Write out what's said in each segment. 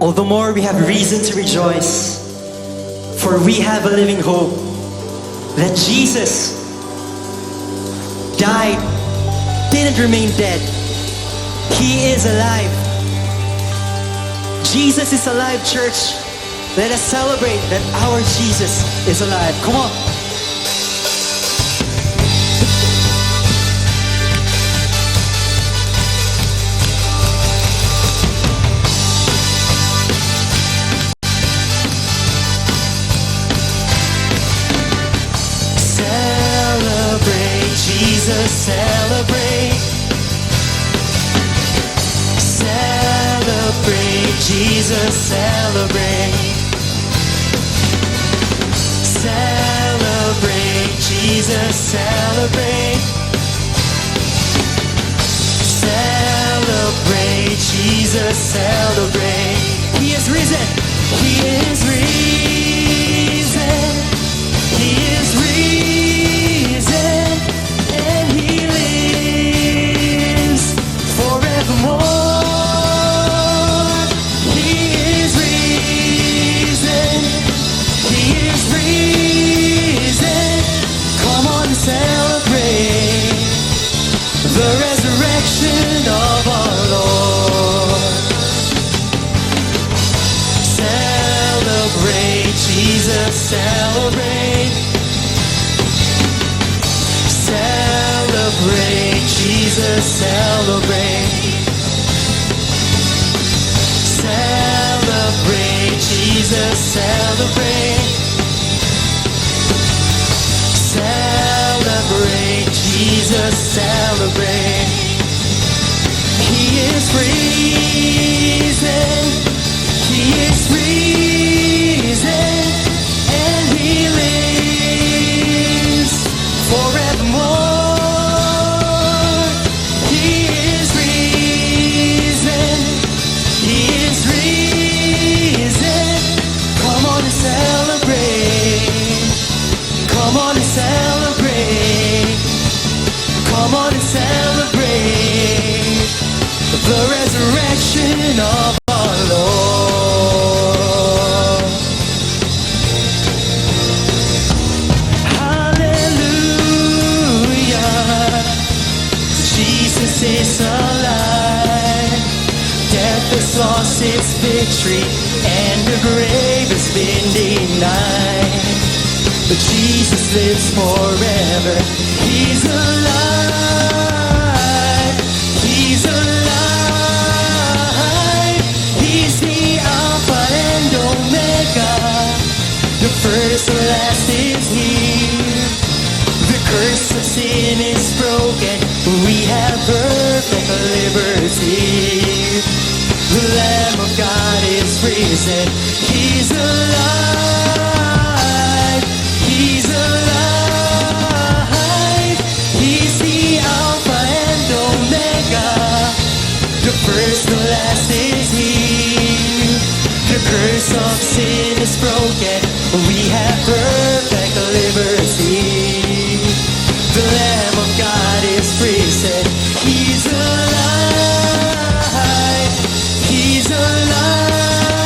all the more we have reason to rejoice. For we have a living hope that Jesus died, didn't remain dead. He is alive. Jesus is alive, church. Let us celebrate that our Jesus is alive. Come on. Celebrate, Jesus, celebrate. Celebrate, Jesus, celebrate. Celebrate, Jesus, celebrate. Celebrate, Jesus, celebrate. He is risen. He is risen. He is risen. And He lives forevermore. He is risen. He is risen. Come on and celebrate the resurrection of our Lord. Celebrate, Jesus, celebrate. Celebrate, Jesus, celebrate. Celebrate, Jesus, celebrate. Celebrate, Jesus, celebrate. He is risen. He is risen. And He lives forevermore. He is risen. He is risen. Come on and celebrate. Come on and celebrate. Come on and celebrate the resurrection of our Lord. Hallelujah. Jesus is alive. Death has lost its victory and the grave has been denied. But Jesus lives forever. He's alive. He's alive. He's the Alpha and Omega. The first and last is here. The curse of sin is broken. We have perfect liberty. The Lamb of God is risen. He's alive. He's alive. He's the Alpha and Omega. The first and last is here. The curse of sin is broken. We have perfect liberty. The Lamb of God is risen. He's alive. He's alive.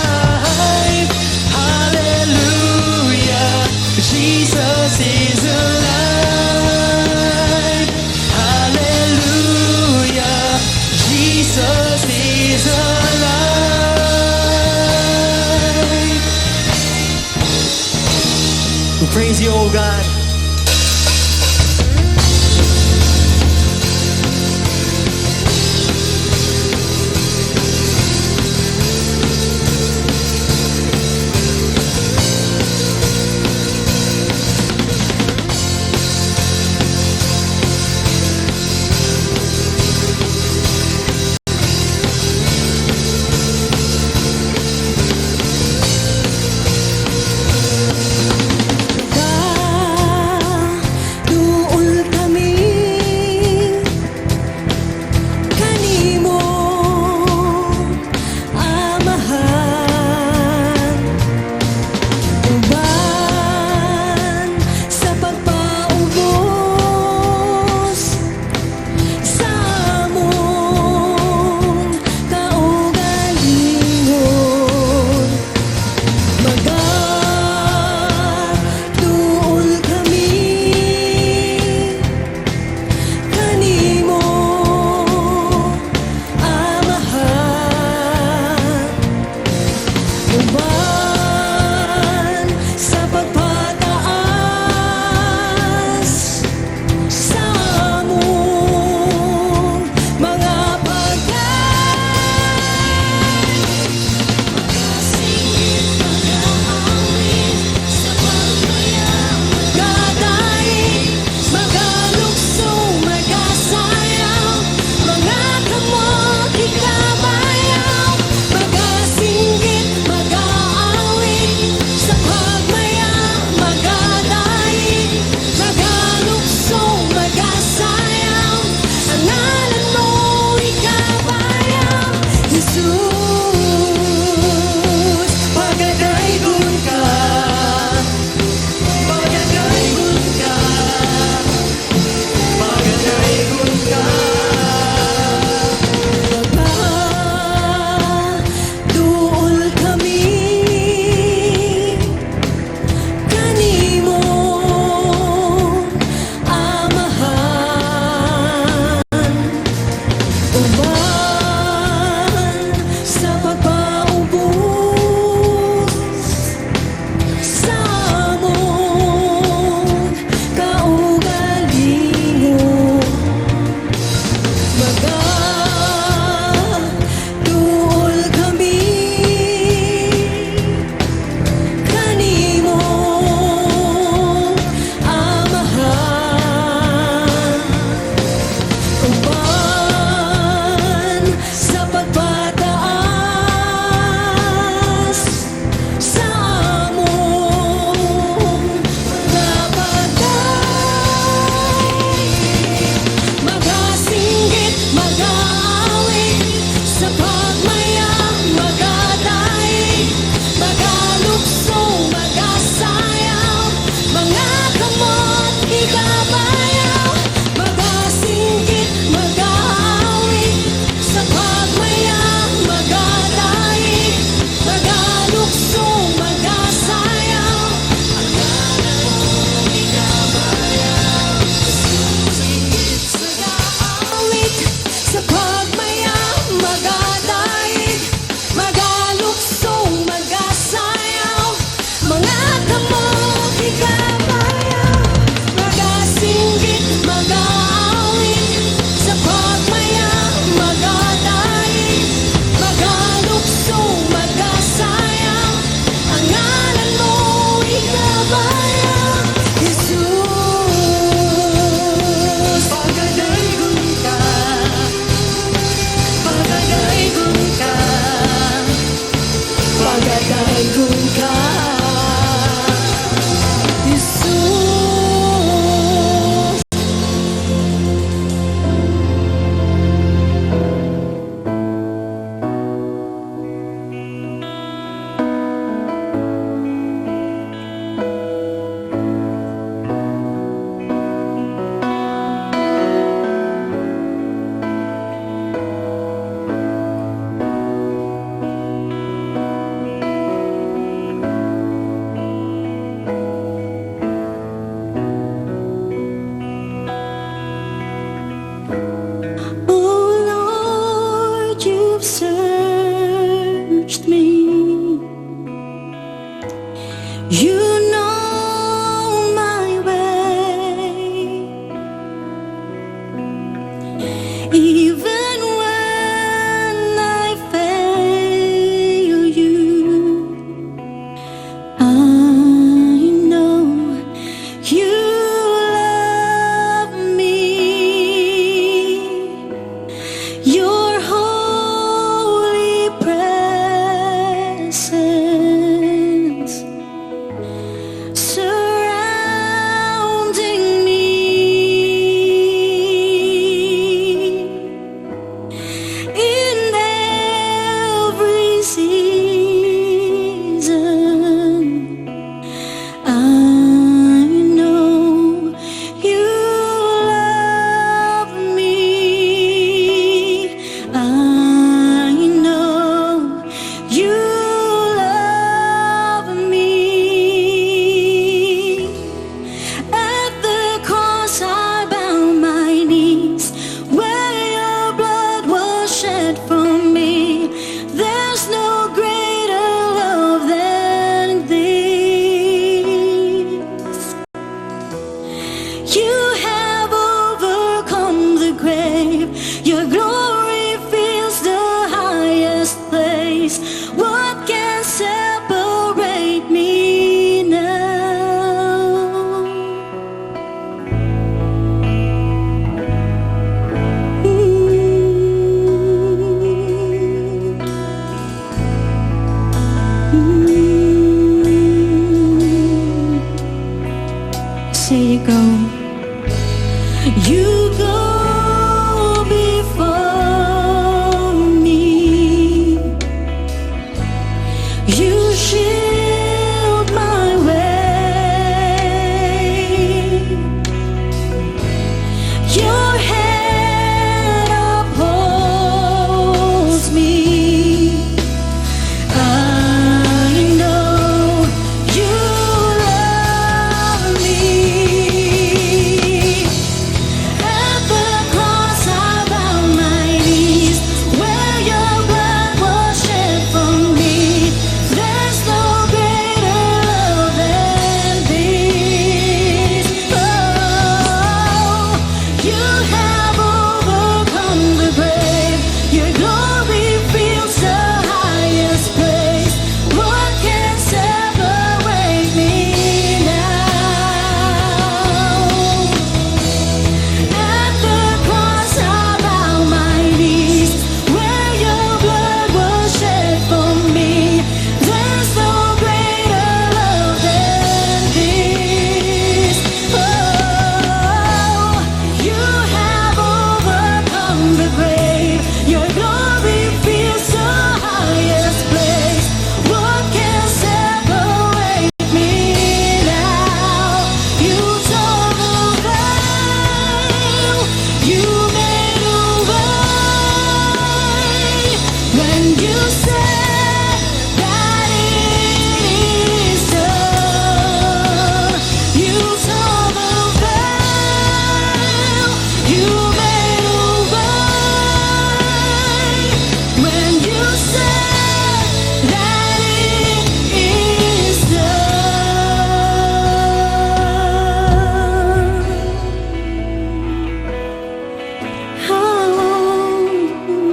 Hallelujah. Jesus is alive. Hallelujah. Jesus is alive. We praise you, O God. God you go. You go before me. You shield my way. Your hand upholds me. I know you love me. At the cross I bow my knees, where your blood was shed for me. There's no greater love than this. Oh, you have overcome the grave. Your glory fills the highest place. What can separate me now? At the cross I bow my knees, where your blood was shed for me. There's no greater love than this. Oh, you have overcome the grave. Your glory fills the highest place. What can separate me now? You tore the veil. You made a way when you said that it is done. You tore the veil. You made a way when you said that it is done. How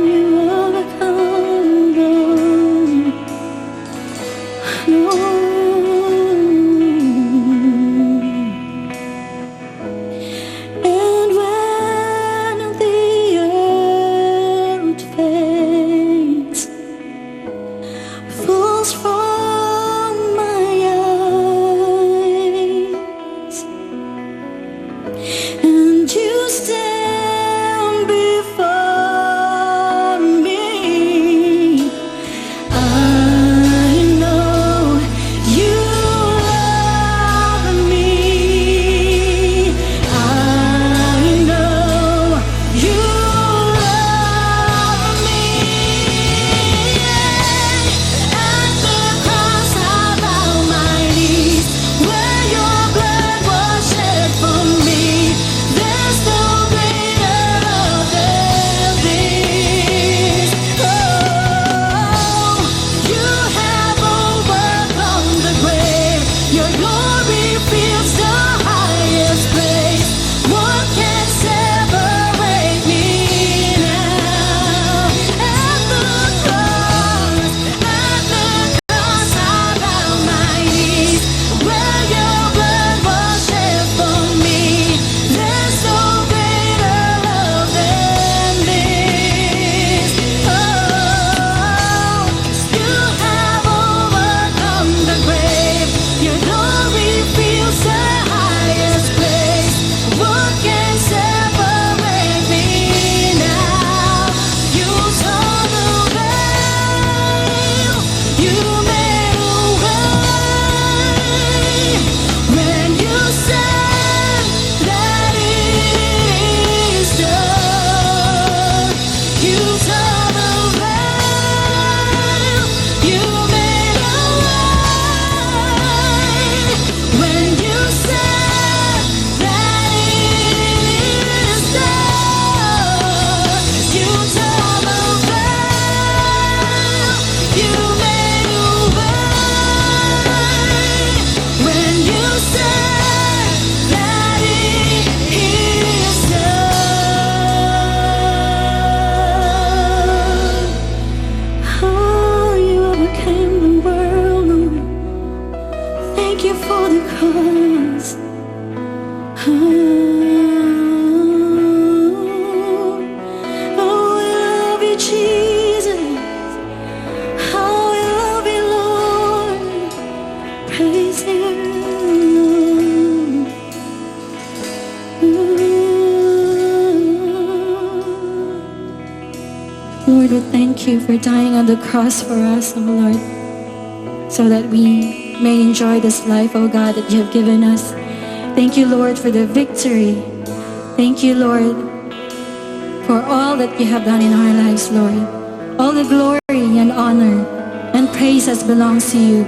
you overcome them? And when the earth fades, falls from my eyes, and you stand before me, I know you love me. I know you love me. At the cross I bow my knees, where your blood was shed for me. There's no greater love than this. Oh, you have overcome the grave. Your glory fills the highest place. What can separate me now? At the cross I bow my knees, where your blood was shed for me. There's no greater love than this. Oh, you have overcome the grave. Your glory fills the highest place. What can separate me now? You tore the veil. You made a way when you said that it is done. You tore the veil. You made a way when you said that it is done. You tore the veil. You made a way when you said that it is done. Oh, you overcame the world, Lord. Thank you for the cross. Oh, I love you, Jesus. Oh, I love you, Lord. Praise Him. Lord, we thank you for dying on the cross for us, oh Lord, so that we may enjoy this life, oh God, that you have given us. Thank you, Lord, for the victory. Thank you, Lord, for all that you have done in our lives, Lord. All the glory and honor and praise that belongs to you.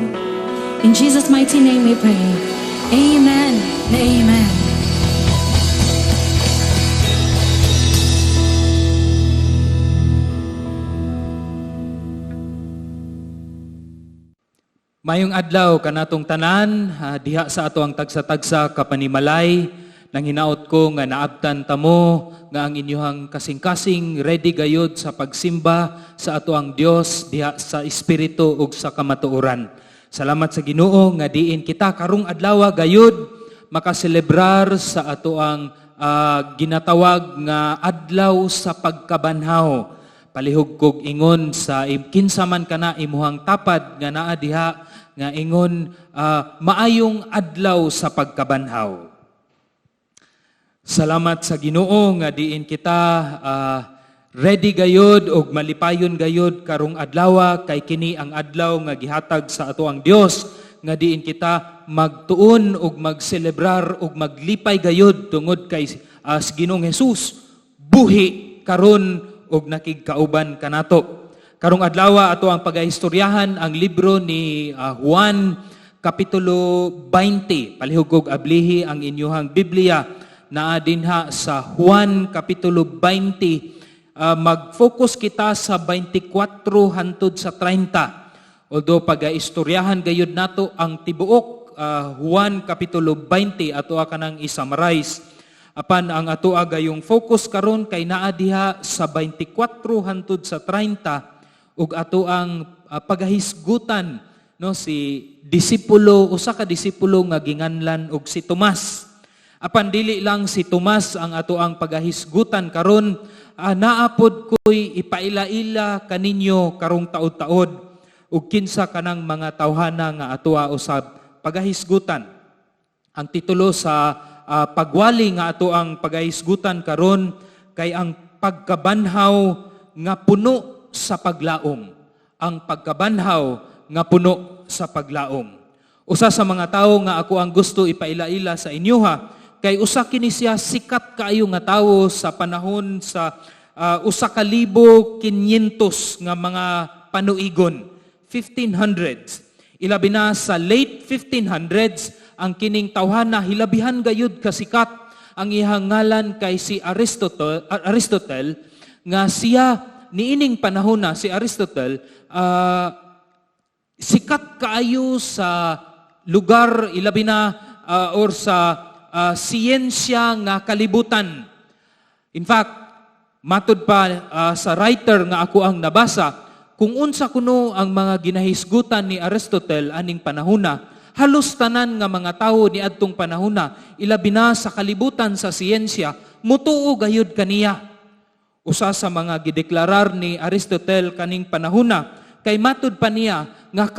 In Jesus' mighty name we pray. Amen and amen. Mayong adlaw kanatong tanan, diha sa ato ang tagsa-tagsa kapanimalay, nang hinaot ko nga naabtan tamo, nga ang inyuhang kasing-kasing ready gayod sa pagsimba sa ato ang Dios diha sa Espiritu ug sa kamatuoran. Salamat sa Ginoo nga diin kita karong adlaw gayod makaselebrar sa ato ang ginatawag nga adlaw sa pagkabanhaw. Palihog kog ingon sa kinsa man kana imuhang tapad nga naa diha nga ingon maayong adlaw sa pagkabanhaw. Salamat sa Ginoo nga diin kita ready gayod og malipayon gayod karong adlaw kay kini ang adlaw nga gihatag sa ato ang Dios nga diin kita magtuon og magselebrar og maglipay gayod tungod kay sa Ginoong Hesus buhi karon og nakigkauban kanato. Karong adlaw ato ang pagahistoryahan ang libro ni Juan kapitulo 20. Palihog og ablihi ang inyuhang Biblia naa dinha sa Juan kapitulo 20. Mag-focus kita sa 24 hangtod sa 30. Although pagaistoryahan gayud nato ang tibuok Juan kapitulo 20 ato kanang i-summarize. Apan ang ato gayong focus karon kay naa diha sa 24 hangtod sa 30 ug ato ang pagahisgutan no si disipulo usa ka disipulo nga ginganlan og si Tomas. Apan dili lang si Tomas ang ato ang pagahisgutan karon, naapod ko'y ipaila-ila kaninyo karong taod-taod ug kinsa kanang mga tawhana nga ato usab pagahisgutan. Ang titulo sa pagwali nga ato ang pagahisgutan karon kay ang pagkabanhaw nga puno sa paglaom. Ang pagkabanhaw nga puno sa paglaom. Usa sa mga tawo nga ako ang gusto ipaila-ila sa inyo kay usa kini siya sikat kaayo nga tawo sa panahon sa 1,500 nga mga panuigon, 1500s. Ilabi na sa late 1500s ang kining tawhana hilabihan gayud kasikat ang iyang ngalan kay si Aristotle nga siya niining panahon na si Aristotle sikat kaayo sa lugar ilabi na or sa siyensya nga kalibutan. In fact, matud pa sa writer nga ako ang nabasa, kung unsa kuno ang mga ginahisgutan ni Aristotle aning panahona, halos tanan nga mga tawo ni adtong panahona, ilabi na sa kalibutan sa siyensya, mutuo gayud kaniya. Usa sa mga gideklarar ni Aristotle kaning panahona, kay matud pa niya nga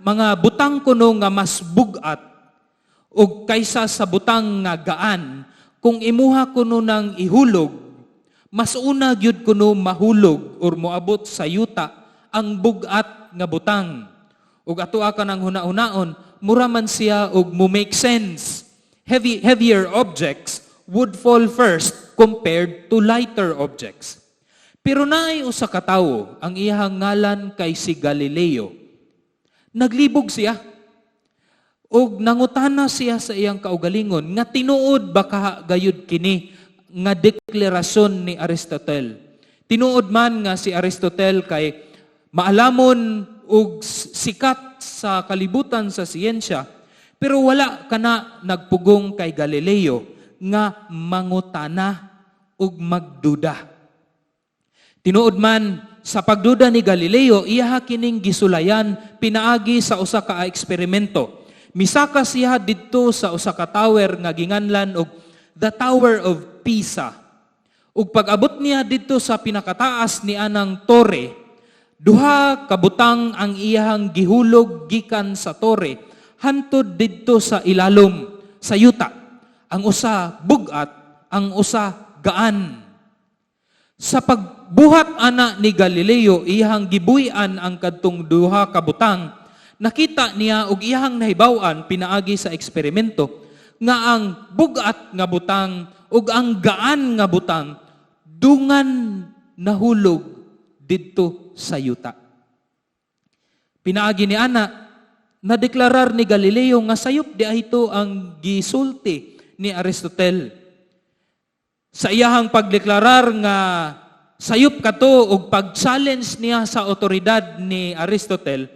mga butang kuno nga mas bugat o kaysa sa butang nga gaan, kung imuha kuno ng ihulog, mas una gyud kuno mahulog or moabot sa yuta ang bugat nga butang. Ug ato ka nang huna-hunaon, mura man siya og mo make sense. Heavier objects would fall first compared to lighter objects. Pero naay usa ka tawo, ang iyang ngalan kay si Galileo. Naglibog siya. Og nangutana siya sa iyang kaugalingon nga tinuod baka gayud kini nga deklarasyon ni Aristotle. Tinuod man nga si Aristotle kay maalamon og sikat sa kalibutan sa siyensya, pero wala kana nagpugong kay Galileo nga mangutana og magduda. Tinuod man sa pagduda ni Galileo, iya kining gisulayan pinaagi sa usa ka eksperimento. Misaka siya didto sa usa ka tower nga ginganlan og the Tower of Pisa. Ug pag-abot niya didto sa pinakataas ni anang tore, duha ka butang ang iyang gihulog gikan sa tore hantod didto sa ilalom sa yuta. Ang usa bugat, ang usa gaan. Sa pagbuhat ana ni Galileo, iyang gibuy-an ang kadtong duha ka butang. Nakita niya og iyang nahibaw-an pinaagi sa eksperimento nga ang bugat nga butang ug ang gaan nga butang dungan nahulog didto sa yuta. Pinaagi ni ana, nadeklarar ni Galileo nga sayop di ito ang gisulti ni Aristotle. Sa iyahang pagdeklarar nga sayop kato ug pag-challenge niya sa otoridad ni Aristotle,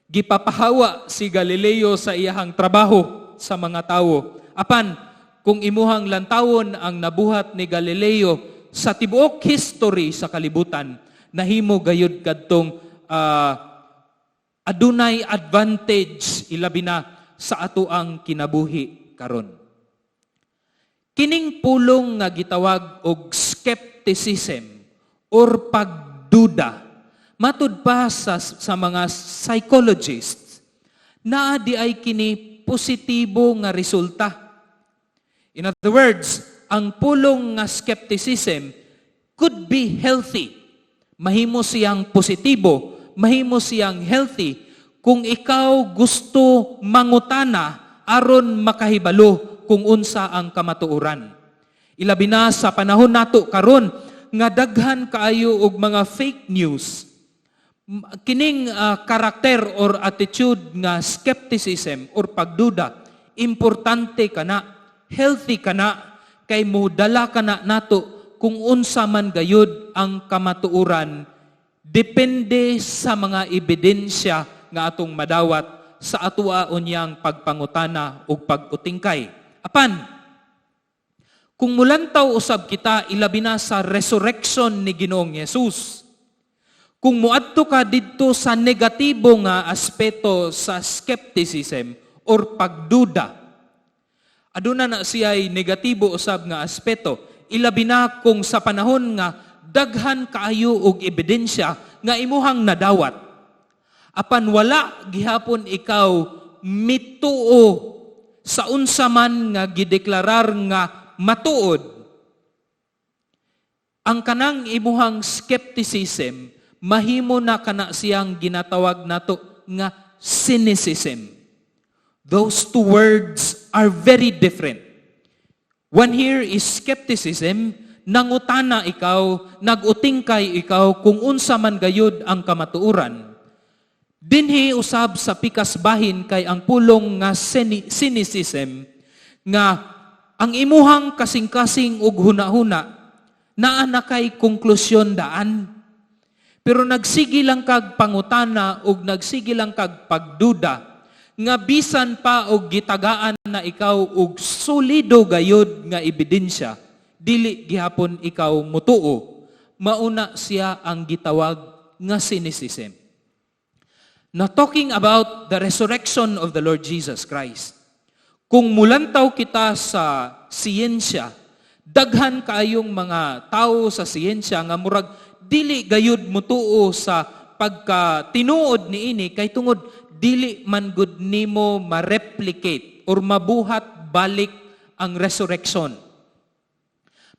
gipapahawa si Galileo sa iyahang trabaho sa mga tawo. Apan, kung imuhang lantawon ang nabuhat ni Galileo sa tibuok history sa kalibutan, nahimo gayud kadtong adunay advantage ilabi na sa ato ang kinabuhi karon. Kining pulong nga gitawag og skepticism or pagduda, matud pa sa mga psychologists, naa di ay kini positibo nga resulta. In other words, ang pulong nga skepticism could be healthy. Mahimo siyang positibo, mahimo siyang healthy kung ikaw gusto mangutana aron makahibalo kung unsa ang kamatuoran. Ilabi na sa panahon nato karon nga daghan kaayo og mga fake news. Kining karakter or attitude nga skepticism or pagduda, importante kana, healthy kana, kay modala kana nato kung unsa man gayud ang kamatuoran depende sa mga ebidensya nga atong madawat sa atoa unyang pagpangutana ug pag-utingkay. Apan, kung mulantaw usab kita ilabi na sa resurrection ni Ginoong Hesus, kung muadto ka didto sa negatibo nga aspeto sa skepticism or pagduda, aduna na siya'y negatibo usab nga aspeto, ilabi na kung sa panahon nga daghan kaayo og ebidensya nga imuhang nadawat. Apan wala gihapon ikaw mituo sa unsa man nga gideklarar nga matuod. Ang kanang imuhang skepticism mahimo na kana siyang ginatawag nato nga cynicism. Those two words are very different. One here is skepticism, nangutana ikaw, nagutingkay ikaw kung unsa man gayud ang kamatuoran. Dinhi usab sa pikas bahin kay ang pulong nga cynicism nga ang imuhang kasing-kasing ug hunahuna naa na kay konklusyon daan. Pero nagsigi lang kag pangutana ug nagsigi lang kag pagduda nga bisan pa og gitagaan na ikaw og solido gayud nga ebidensya, dili gihapon ikaw mutuo. Mauna siya ang gitawag nga cynicism. Now talking about the resurrection of the Lord Jesus Christ. Kung mulantaw kita sa siyensya, daghan kaayong mga tao sa siyensya nga murag dili gayud mutuo sa pagka-tinuod niini kay tungod dili man gud nimo ma-replicate or mabuhat balik ang resurrection.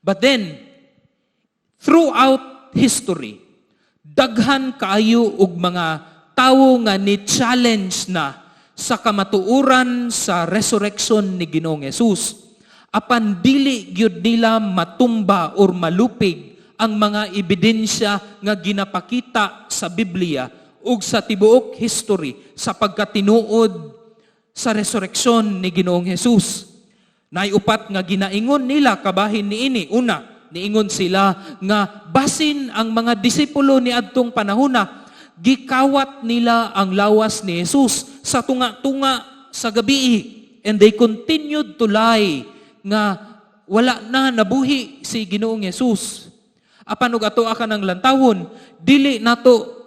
But then, throughout history, daghan kaayo og mga tawo nga ni-challenge na sa kamatuoran sa resurrection ni Ginoong Hesus. Apan dili gyud nila matumba or malupig ang mga ebidensya nga ginapakita sa Biblia ug sa tibuok history sa pagkatinuod sa resurrection ni Ginoong Hesus. Naiupat nga ginaingon nila kabahin niini. Una, niingon sila nga basin ang mga disipulo ni adtong panahona, gikawat nila ang lawas ni Jesus sa tunga-tunga sa gabi. And they continued to lie nga wala na nabuhi si Ginoong Hesus. Apan ug ato ka ng lantawon, dili nato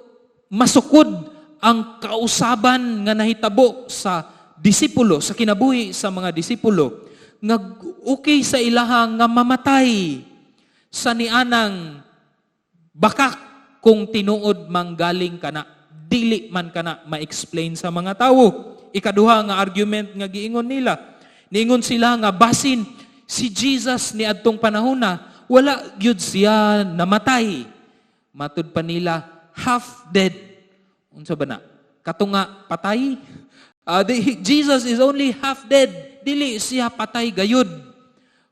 masukod ang kausaban nga nahitabo sa disipulo, sa kinabuhi sa mga disipulo, nga okay sa ilahang nga mamatay sa nianang bakak kung tinuod manggaling kana, dili man kana ma-explain sa mga tawo. Ikaduha nga argument nga giingon nila, niingon sila nga basin Si Jesus ni adtong panahon na, wala gyud siya namatay. Matud pa nila, half dead. Unsa ba na? Katunga patay? Jesus is only half dead. Dili siya patay gayud.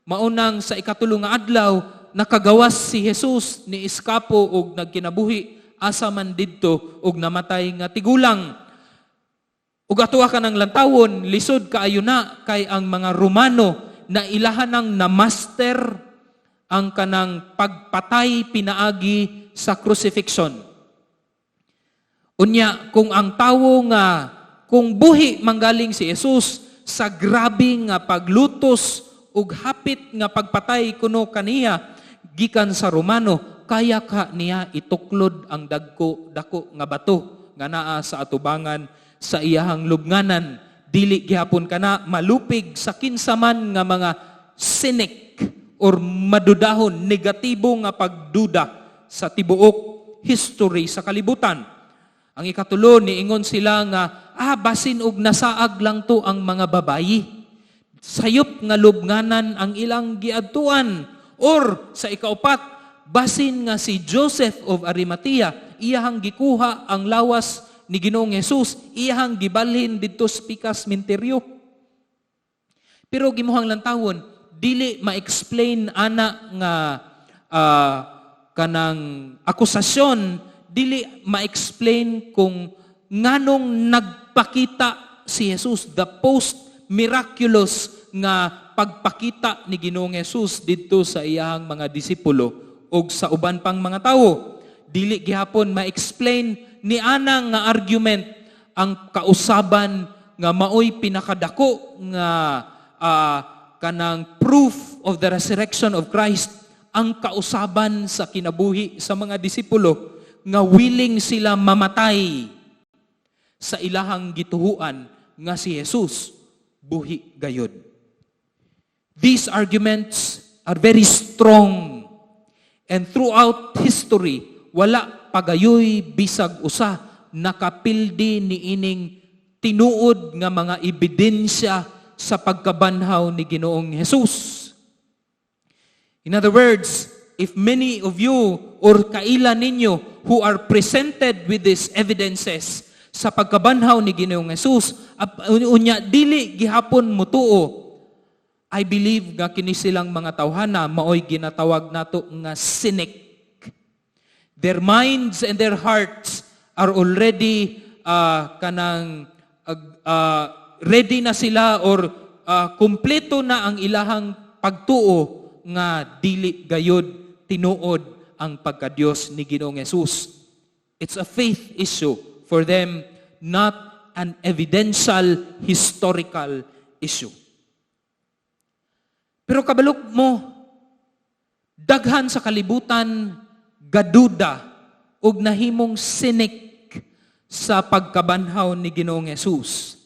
Maunang sa ikatulong nga adlaw, nakagawas si Jesus ni iskapo og nagkinabuhi asa man didto og namatay nga tigulang. Ug atuwa ka ng lantawon, lisod kaayo na kay ang mga Romano na ilahan ng na-master ang kanang pagpatay pinaagi sa crucifixion. Unya, kung ang tawo nga, kung buhi manggaling si Jesus sa grabe nga paglutos ug hapit nga pagpatay kuno kaniya gikan sa Romano, kaya ka niya ituklod ang dako nga bato nga naa sa atubangan sa iyahang lubnganan. Dili gihapon kana malupig sa kinsaman nga mga cynic or madudahon, negatibo nga pagduda sa tibuok history sa kalibutan. Ang ikatulo, niingon sila nga, basin og nasaag lang to ang mga babayi. Sayop nga lubnganan ang ilang giadtuan. Or sa ikaupat, basin nga si Joseph of Arimathea, iyahang gikuha ang lawas ni Ginoong Hesus, iyahang gibalhin didto sa pikas menteryo. Pero gimuhang lantawon, dili ma-explain ana nga kanang akusasyon, dili ma-explain kung nganong nagpakita si Jesus, the post-miraculous nga pagpakita ni Ginoong Hesus dito sa iyang mga disipulo o sa uban pang mga tao. Dili gihapon ma-explain ni anang nga argument ang kausaban nga maoy pinakadako nga kanang proof of the resurrection of Christ, ang kausaban sa kinabuhi sa mga disipulo nga willing sila mamatay sa ilahang gituhuan nga si Jesus buhi gayod. These arguments are very strong, and throughout history wala pagayoy bisag usa nakapildi ni ining tinuod nga mga ebidensya sa pagkabanhaw ni Ginoong Hesus. In other words, if many of you or kaila ninyo who are presented with these evidences sa pagkabanhaw ni Ginoong Hesus, unya dili gihapon mutuo, I believe nga kini silang mga tawhana maoy ginatawag nato nga cynic. Their minds and their hearts are already ready na sila or kumpleto na ang ilahang pagtuo nga dili gayod tinuod ang pagkadiyos ni Ginoong Hesus. It's a faith issue for them, not an evidential historical issue. Pero kabalok mo, daghan sa kalibutan gaduda ug nahimong cynic sa pagkabanhaw ni Ginoong Hesus.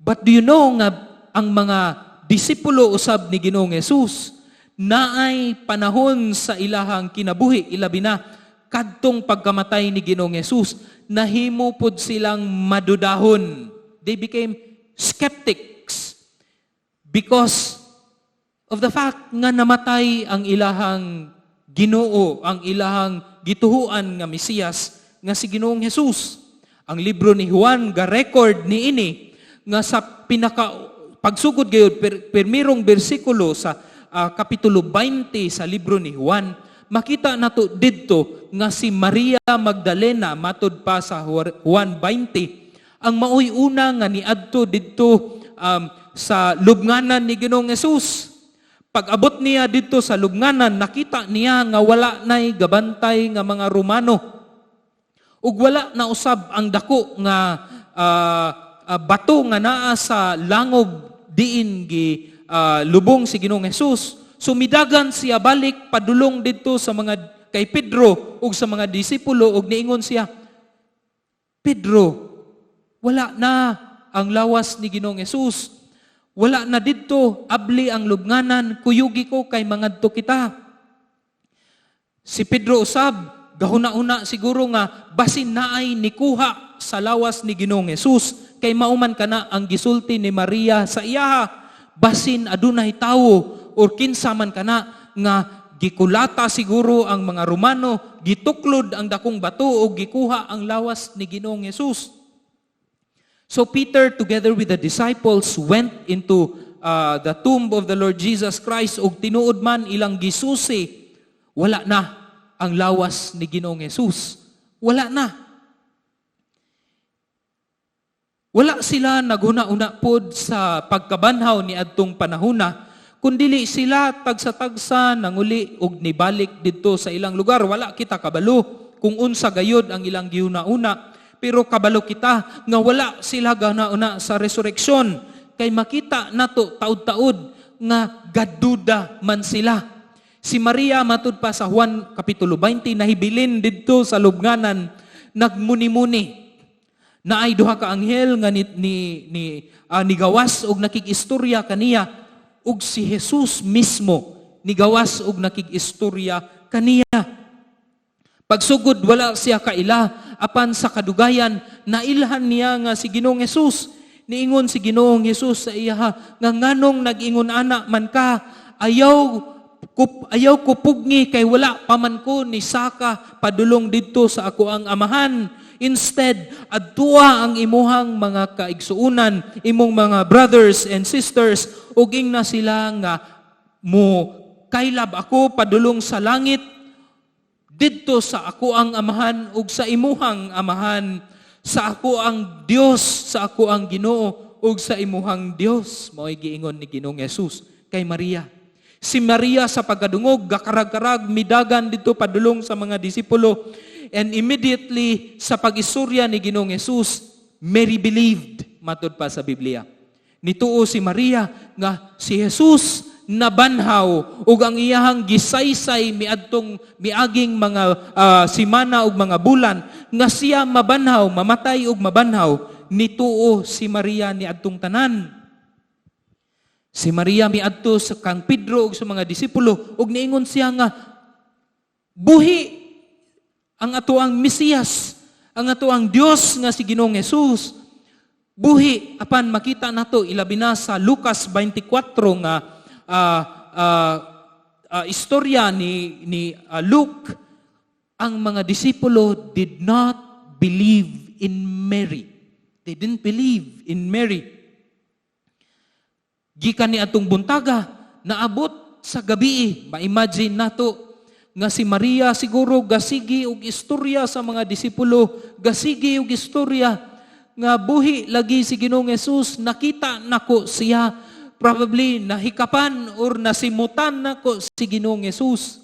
But do you know nga ang mga disipulo usab ni Ginoong Hesus naay panahon sa ilahang kinabuhi, ilabi na kadtong pagkamatay ni Ginoong Hesus, nahimo pod silang madudahon. They became skeptics because of the fact nga namatay ang ilahang Ginoo, ang ilahang gituhuan nga Mesiyas nga si Ginoong Hesus. Ang libro ni Juan ga-record ni ini nga sa pagsugod gayud permirong bersikulo sa kapitulo 20 sa libro ni Juan, makita nato didto nga si Maria Magdalena matud pa sa Juan 20 ang maoy una nga niadto didto sa lubnganan ni Ginoong Hesus. Pag-abot niya dito sa lubnganan, nakita niya nga wala na'y gabantay nga mga Romano. Ug wala na usab ang dako nga bato nga naa sa langob diin gi lubong si Ginoong Hesus. Sumidagan siya balik padulong dito sa mga kay Pedro ug sa mga disipulo ug niingon siya, Pedro, wala na ang lawas ni Ginoong Hesus. Wala na didto, abli ang lubnganan, kuyugi ko kay mangadto kita. Si Pedro usab, gahuna-una siguro nga basin naay nikuha sa lawas ni Ginoong Hesus kay mauman kana ang gisulti ni Maria sa iyaha. basin adunay tawo or kinsa man kana nga gikulata siguro ang mga Romano, gituklod ang dakong bato o gikuha ang lawas ni Ginoong Hesus. So Peter together with the disciples went into the tomb of the Lord Jesus Christ ug tinuod man ilang gisusi, wala na ang lawas ni Ginoong Hesus. Wala na. Wala sila naghuna-una pod sa pagkabanhaw ni adtong panahona, kundili sila tagsa-tagsa nanguli og nibalik didto sa ilang lugar. Wala kita kabalo kung unsa gayud ang ilang gihuna-una, pero kabalo kita nga wala sila gana-una sa resurreksyon, kay makita nato taud-taud nga gaduda man sila. Si Maria matud pa sa Juan kapitulo 20 nahibilin didto sa lubnganan, nagmuni-muni na ay duha ka anghel nga nigawas og nakig-istorya kaniya, ug si Jesus mismo nigawas og nakig-istorya kaniya. Pagsugod wala siya kaila, apan sa kadugayan nailhan niya nga si Ginoong Hesus. Niingon si Ginoong Hesus sa iya nga nganong nag-ingon ana man ka, ayaw ko pugni kay wala pa man ko ni saka padulong didto sa ako ang amahan. Instead, adtua ang imuhang mga kaigsuunan, imong mga brothers and sisters, ug ingna sila nga mo kaylab ako padulong sa langit didto sa ako ang amahan ug sa imuhang amahan, sa ako ang Dios, sa ako ang Ginoo ug sa imuhang Dios. Mao'y giingon ni Ginoong Hesus kay Maria. Si Maria sa pagkadungog gakarag-karag midagan didto padulong sa mga disipulo. And immediately sa pag-istorya ni Ginoong Hesus, Mary believed, matud pa sa Biblia. Nituo si Maria nga si Jesus nabanhaw ug ang iyahang gisaysay miaging mga simana ug mga bulan nga siya mabanhaw, mamatay ug mabanhaw. Nituo si Maria ni adtong tanan. Si Maria miadto sa kang Pedro ug sa mga disipulo ug niingon siya nga buhi ang ato ang Mesiyas, ang ato ang Dios nga si Ginoong Hesus. Buhi apan makita nato ilabi na sa Lucas 24 nga istorya ni Luke, ang mga disipulo did not believe in Mary. They didn't believe in Mary. Gikan ni atong buntaga, naabot sa gabi, ma-imagine nato nga si Maria siguro gasigi og istorya sa mga disipulo, gasigi og istorya nga buhi lagi si Ginoong Hesus, nakita nako siya, probably nahikapan or nasimutan nako si Ginoong Hesus.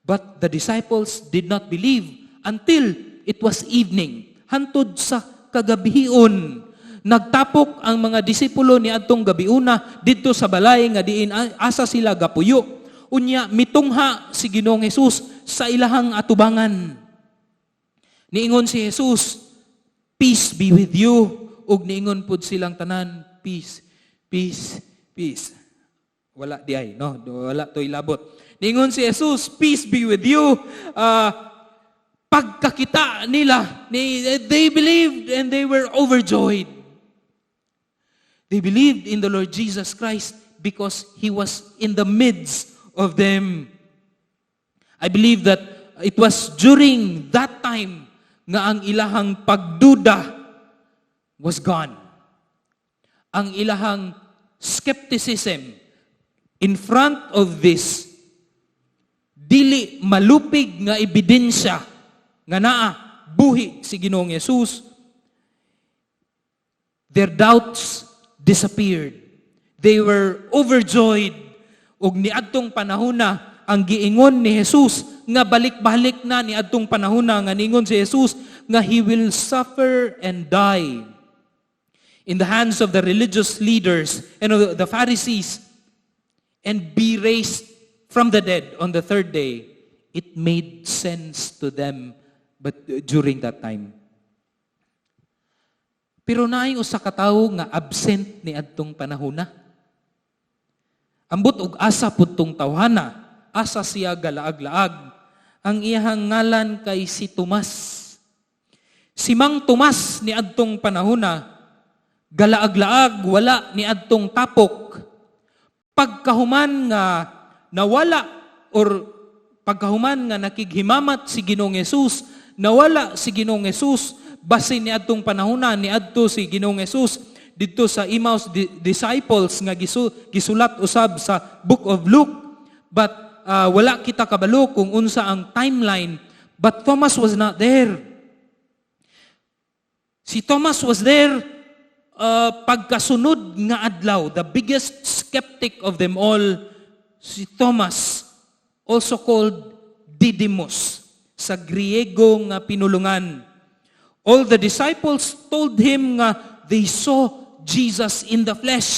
But the disciples did not believe until it was evening. Hantod sa kagabihion, nagtapok ang mga disipulo ni adtong gabiuna didto sa balay nga diin asa sila gapuyo. Unya mitungha si Ginoong Hesus sa ilahang atubangan. Niingon si Jesus, "Peace be with you." Ug niingon pud silang tanan, "Peace, peace, peace." Wala di ay, no? Wala to'y labot. Niingon si Jesus, "Peace be with you." Pagkakita nila, they believed and they were overjoyed. They believed in the Lord Jesus Christ because He was in the midst of them. I believe that it was during that time nga ang ilahang pagduda was gone. Ang ilahang skepticism in front of this dili malupig nga ebidensya nga naa buhi si Ginoong Hesus, their doubts disappeared. They were overjoyed. Ug niadtong panahona ang giingon ni Jesus nga balik-balik na niadtong panahona nga ningon si Jesus nga He will suffer and die in the hands of the religious leaders and of the Pharisees and be raised from the dead on the third day. It made sense to them but during that time. Pero naay usa ka tawo nga absent ni adtong panahona. Ambot og asa pud tong tawhana, asa siya galaag-laag. Ang iyang ngalan kay si Tomas. Si Mang Tomas ni adtong panahona, galaag-laag, wala ni adtong tapok. pagkahuman nga nawala or pagkahuman nga nakighimamat si Ginoong Hesus, nawala si Ginoong Hesus, basin ni adtong panahona ni adto si Ginoong Hesus didto sa Emmaus disciples nga gisulat usab sa Book of Luke, but wala kita kabalo kung unsa ang timeline, but Thomas was not there. Si Thomas was there pagkasunod nga adlaw, the biggest skeptic of them all, si Thomas, also called Didymus, sa Griego nga pinulungan. All the disciples told him nga they saw Jesus in the flesh.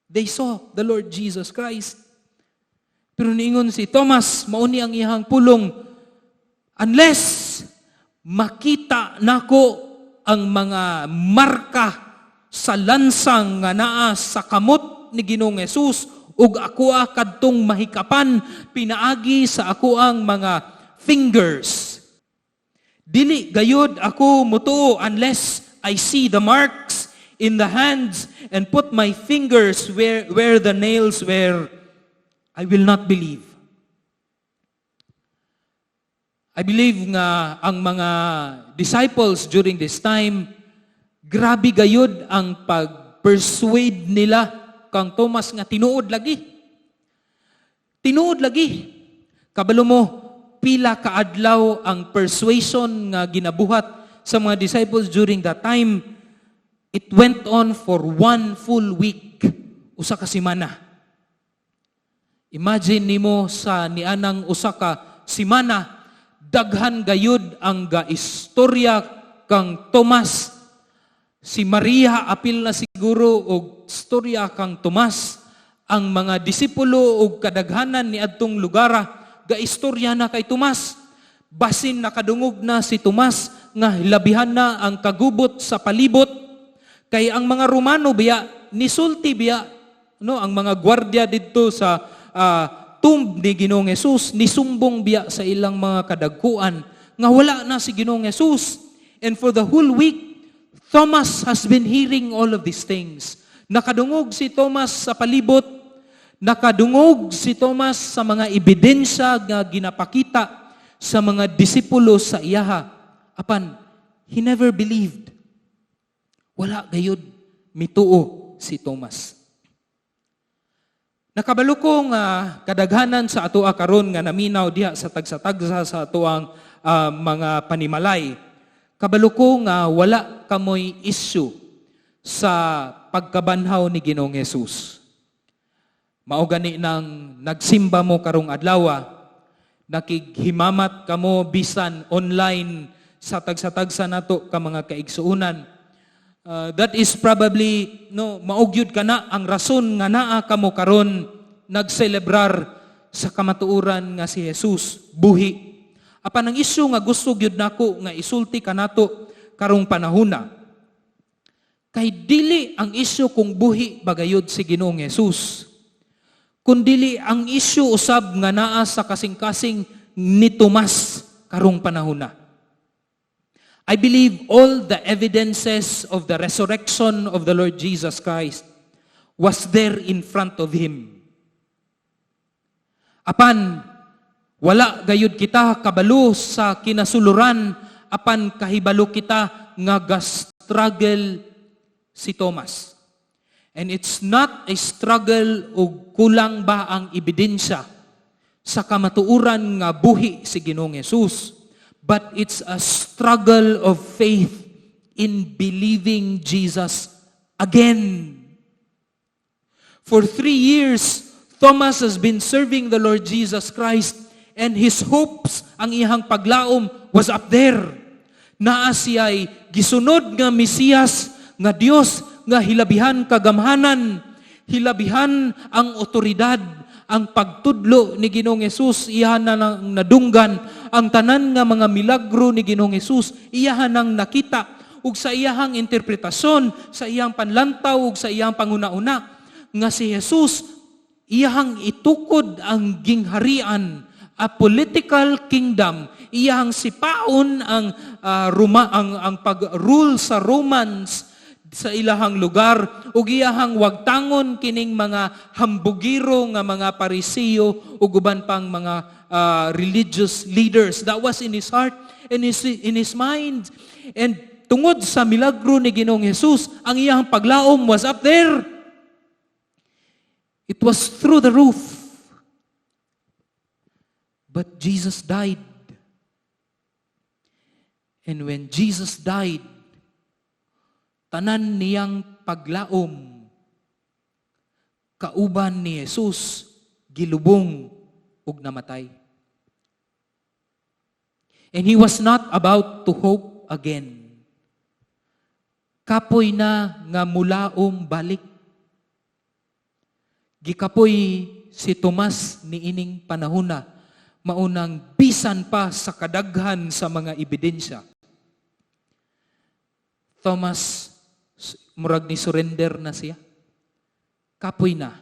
They saw the Lord Jesus Christ. Pero niingon si Thomas, mauni ang iyang pulong, unless makita nako ang mga marka sa lansang nga naa sa kamot ni Ginoong Hesus, ug ako kadtong mahikapan pinaagi sa ako ang mga fingers. Dili gayud ako mutuo unless I see the marks in the hands and put my fingers where the nails were. I will not believe. I believe nga ang mga disciples during this time, grabe gayud ang pag-persuade nila kang Thomas nga tinuod lagi. Tinuod lagi. Kabalo mo, pila kaadlaw ang persuasion nga ginabuhat sa mga disciples during that time. It went on for 1 full week, usa ka semana. Imagine nimo sa nianang usa ka semana, daghan gayud ang gaistorya kang Tomas. Si Maria apil na siguro og istorya kang Tomas. Ang mga disipulo og kadaghanan ni adtong lugara gaistorya na kay Tomas. Basin nakadungog na si Tomas nga hilabihan na ang kagubot sa palibot. Kay ang mga Romano biya nisulti biya no, ang mga gwardiya didto sa tomb ni Ginoong Hesus, nisumbong biya sa ilang mga kadagkuan nga wala na si Ginoong Hesus. And for the whole week, Thomas has been hearing all of these things. Nakadungog si Thomas sa palibot, nakadungog si Thomas sa mga ebidensya nga ginapakita sa mga disipulo sa iyaha. Apan, he never believed. Wala gayud mituo si Thomas. Nakabalo ko nga kadaghanan sa ato karon nga naminaw diha sa tagsa-tagsa sa atoang mga panimalay. Kabalo ko nga wala kamoy issue sa pagkabanhaw ni Ginoong Hesus. Mao gani nang nagsimba mo karong adlaw, nakighimamat kamo bisan online sa tagsa-tagsa nato ka mga kaigsuunan. That is probably maugyud kana ang rason nga naa kamo karon nagselebrar sa kamatuoran nga si Jesus buhi. Apan ang isyu nga gusto gyud nako nga isulti kanato karong panahona, kay dili ang isyu kung buhi bagayod si Ginoong Hesus, kundili ang isyu usab nga naa sa kasing-kasing ni Tomas karong panahona. I believe all the evidences of the resurrection of the Lord Jesus Christ was there in front of him. Apan, wala gayud kita kabalo sa kinasuluran, apan kahibalo kita nga ga-struggle si Thomas. And it's not a struggle o kulang ba ang ebidensya sa kamatuuran nga buhi si Ginoong Hesus, but it's a struggle of faith in believing Jesus again. For 3 years, Thomas has been serving the Lord Jesus Christ, and his hopes, ang iyang paglaom, was up there. Naa siya'y gisunod nga Mesiyas, nga Dios, nga hilabihan kagamhanan, hilabihan ang otoridad, ang pagtudlo ni Ginoong Hesus, iyahan na nadunggan, ang tanan nga mga milagro ni Ginoong Hesus, iyahan nang nakita, ug sa iyahang interpretasyon, sa iyang panlantaw, ug sa iyang panguna-una, nga si Jesus, iyahang itukod ang gingharian, a political kingdom, iyahang sipaon ang ang pag-rule sa Romans sa ilahang lugar ug iyahang wagtangon kining mga hambugiro nga mga Parisiyo ug uban pang mga religious leaders. That was in his heart and in his mind. And tungod sa milagro ni Ginoong Jesus, ang iyang paglaom was up there. It was through the roof. But Jesus died. And when Jesus died, tanan niyang paglaom, kauban ni Jesus, gilubong ug namatay. And he was not about to hope again. Kapoy na nga mulaom balik. Gikapoy si Tomas ni ining panahona, maunang bisan pa sa kadaghan sa mga ebidensya. Thomas, murag ni surrender na siya. Kapoy na.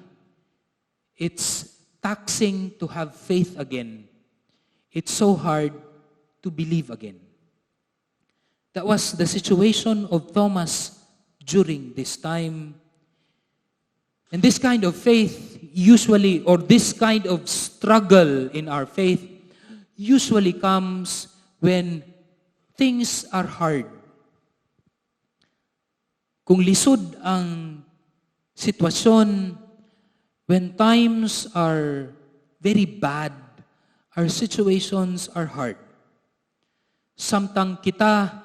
It's taxing to have faith again. It's so hard to believe again. That was the situation of Thomas during this time. And this kind of faith usually, or this kind of struggle in our faith, usually comes when things are hard. Kung lisod ang sitwasyon, when times are very bad, our situations are hard. Samtang kita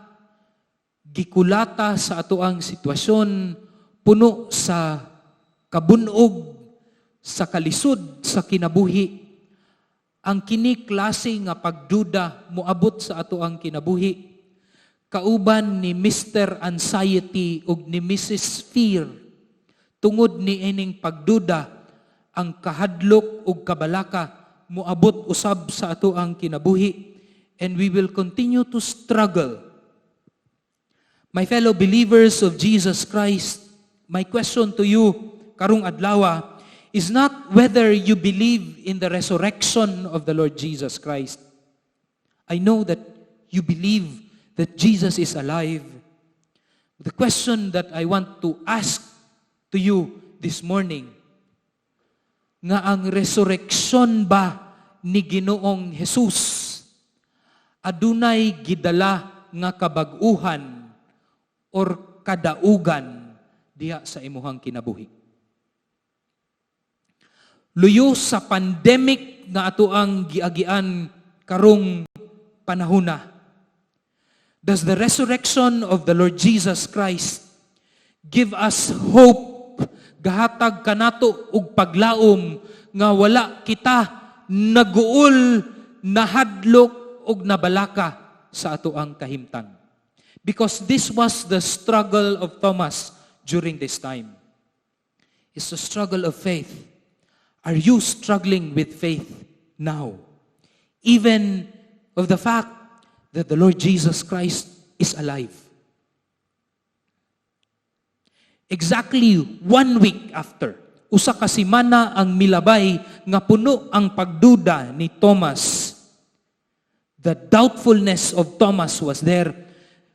gikulata sa atoang sitwasyon, puno sa kabunog, sa kalisod, sa kinabuhi, ang kini klase nga pagduda moabot sa atoang kinabuhi, kauban ni Mr. Anxiety ug ni Mrs. Fear, tungod ni ining pagduda, ang kahadlok ug kabalaka moabot usab sa atoang kinabuhi, and we will continue to struggle. My fellow believers of Jesus Christ, my question to you karong adlaw is not whether you believe in the resurrection of the Lord Jesus Christ. I know that you believe that Jesus is alive. The question that I want to ask to you this morning, nga ang resurrection ba ni Ginoong Jesus adunay gidala nga kabag-uhan or kadaugan diha sa imuhang kinabuhi? Luyo sa pandemic nga ato ang giagian karong panahona, does the resurrection of the Lord Jesus Christ give us hope, gahatag kanato og paglaom nga wala kita naguol, nahadlok og nabalaka sa ato ang kahimtang? Because this was the struggle of Thomas during this time. It's a struggle of faith. Are you struggling with faith now? Even of the fact that the Lord Jesus Christ is alive. Exactly 1 week after, usa ka semana ang milabay nga puno ang pagduda ni Thomas. The doubtfulness of Thomas was there.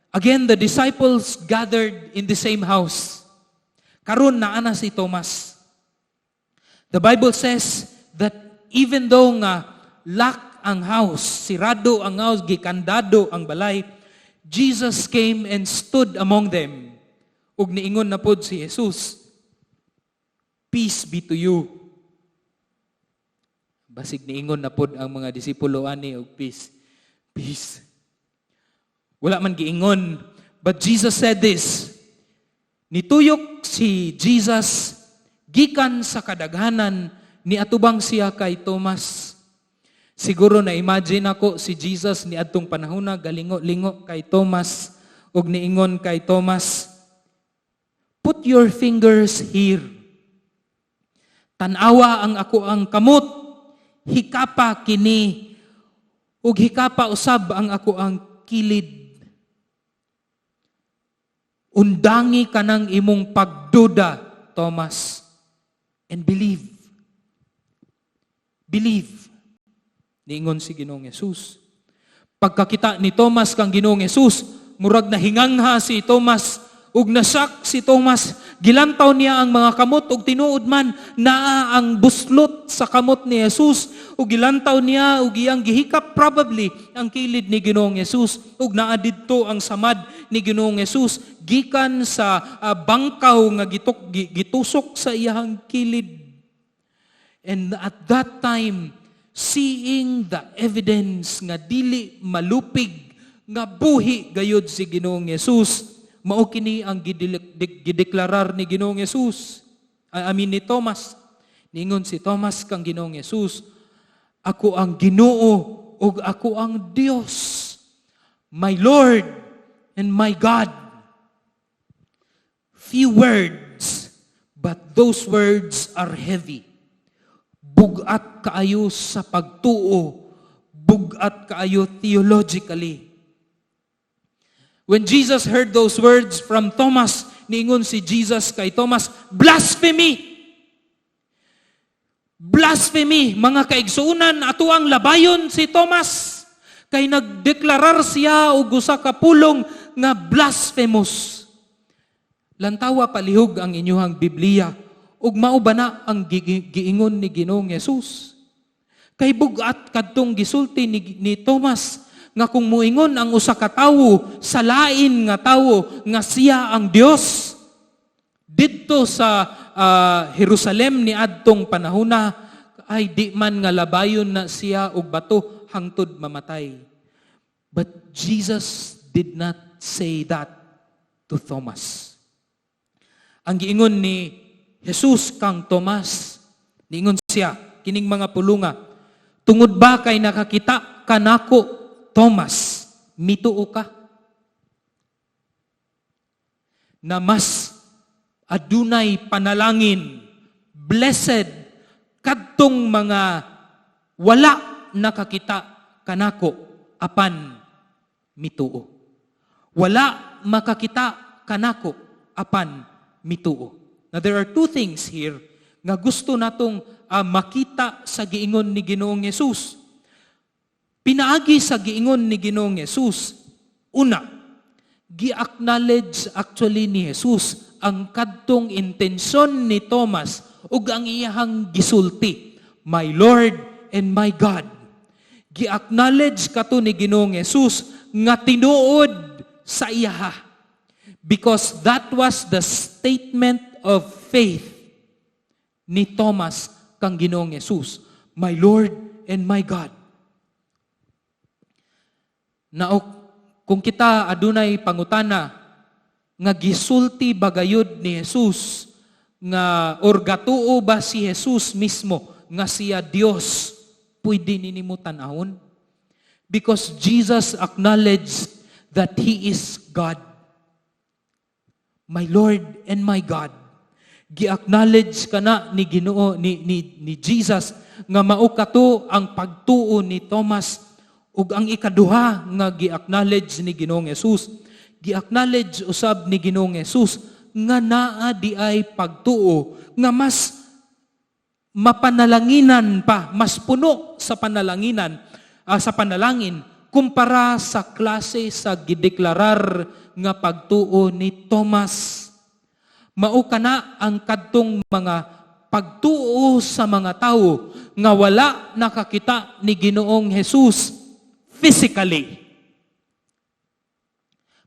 Again, the disciples gathered in the same house. Karon naana si Thomas. The Bible says that even though nga lock ang house, sirado ang house, gikandado ang balay, Jesus came and stood among them. Ug niingon na pod si Jesus, "Peace be to you." Basig niingon na pod ang mga disipulo ani og peace. Peace. Wala man giingon, but Jesus said this. Nituyok si Jesus gikan sa kadaghanan ni atubang siya kay Thomas. Siguro na imagine ako si Jesus ni adtong panahon na galingo-lingo kay Thomas ug niingon kay Thomas, "Put your fingers here. Tanawa ang ako ang kamot, hikapa kini ug hikapa usab ang ako ang kilid. Undangi kanang imong pagduda, Thomas, and believe." Believe. Niingon si Ginoong Hesus. Pagkakita ni Thomas kang Ginoong Hesus, murag na hingangha si Thomas ug nasak si Thomas. Gilantaw niya ang mga kamot ug tinuod man naa ang buslot sa kamot ni Jesus, ug gilantaw niya ug iyang gihikap probably ang kilid ni Ginoong Jesus, ug naa didto ang samad ni Ginoong Jesus gikan sa bangkaw nga gitusok sa iyang kilid. And at that time, seeing the evidence nga dili malupig nga buhi gayud si Ginoong Jesus, mao kini ang gideklarar ni Ginoong Jesus. Ni Thomas. Ningon si Thomas kang Ginoong Jesus, ako ang Ginoo ug ako ang Dios, my Lord and my God. Few words, but those words are heavy. Bugat kaayo sa pagtuo, bugat kaayo theologically. When Jesus heard those words from Thomas, niingon si Jesus kay Thomas, blasphemy! Blasphemy! Mga kaigsuunan, ato ang labayon si Thomas. Kay nagdeklarar siya og usa ka pulong nga blasphemous. Lantawa palihog ang inyuhang Biblia, ug mao ba na ang giingon ni Ginoong Jesus? Kay bugat kadtong gisulti ni Thomas, nga kung muingon ang usa ka tawo sa lain nga tawo nga siya ang Dios, didto sa Jerusalem ni adtong panahona, ay di man nga labayon na siya og bato hangtod mamatay. But Jesus did not say that to Thomas. Ang giingon ni Jesus kang Thomas, niingon siya, kining mga pulunga, tungod ba kay nakakita ka nako, Thomas, mituo ka? Na mas adunay panalangin, blessed, kadtong mga wala nakakita kanako, apan mituo. Wala makakita kanako, apan mituo. Now there are two things here nga gusto natong makita sa giingon ni Ginoong Jesus. Pinaagi sa giingon ni Ginoong Jesus, una, gi-acknowledge actually ni Jesus ang kadtong intensyon ni Thomas ug ang iyahang gisulti, my Lord and my God. Gi-acknowledge kato ni Ginoong Jesus nga tinuod sa iyaha, because that was the statement of faith ni Thomas kang Ginoong Jesus, my Lord and my God. Na kung kita adunay pangutana nga gisulti bagayod ni Jesus nga or gatuo ba si Jesus mismo nga siya Dios, pwede ninimo tan-awon? Because Jesus acknowledged that He is God. My Lord and my God. Gi-acknowledge kana ni Ginoo ni Jesus nga mao kato ang pagtuo ni Thomas. Ug ang ikaduha nga gi-acknowledge ni Ginoong Jesus, gi-acknowledge usab ni Ginoong Jesus nga naa di ay pagtuo nga mas mapanalanginan pa, mas puno sa panalangin kumpara sa klase sa gideklarar nga pagtuo ni Thomas. Mao kana ang kadtong mga pagtuo sa mga tawo nga wala nakakita ni Ginoong Jesus physically.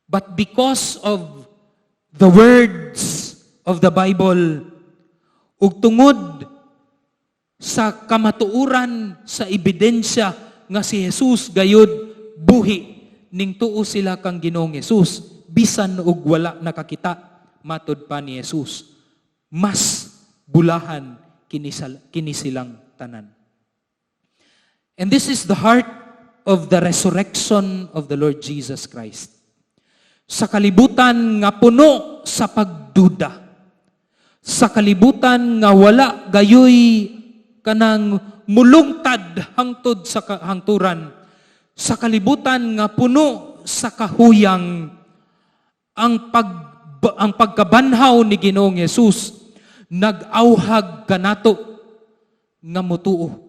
But because of the words of the Bible, ug tungod sa kamatuuran sa ebidensya nga si Jesus gayud buhi, ning tuo sila kang Ginoong Jesus, bisan ug wala nakakita, matud pa ni Jesus, mas bulahan kini silang tanan. And this is the heart of the resurrection of the Lord Jesus Christ. Sa kalibutan nga puno sa pagduda, sa kalibutan nga wala gayoy kanang mulungtad hangtod sa hangturan, sa kalibutan nga puno sa kahuyang, ang pagkabanhaw ni Ginoong Jesus nag-awhag kanato nga mutuo,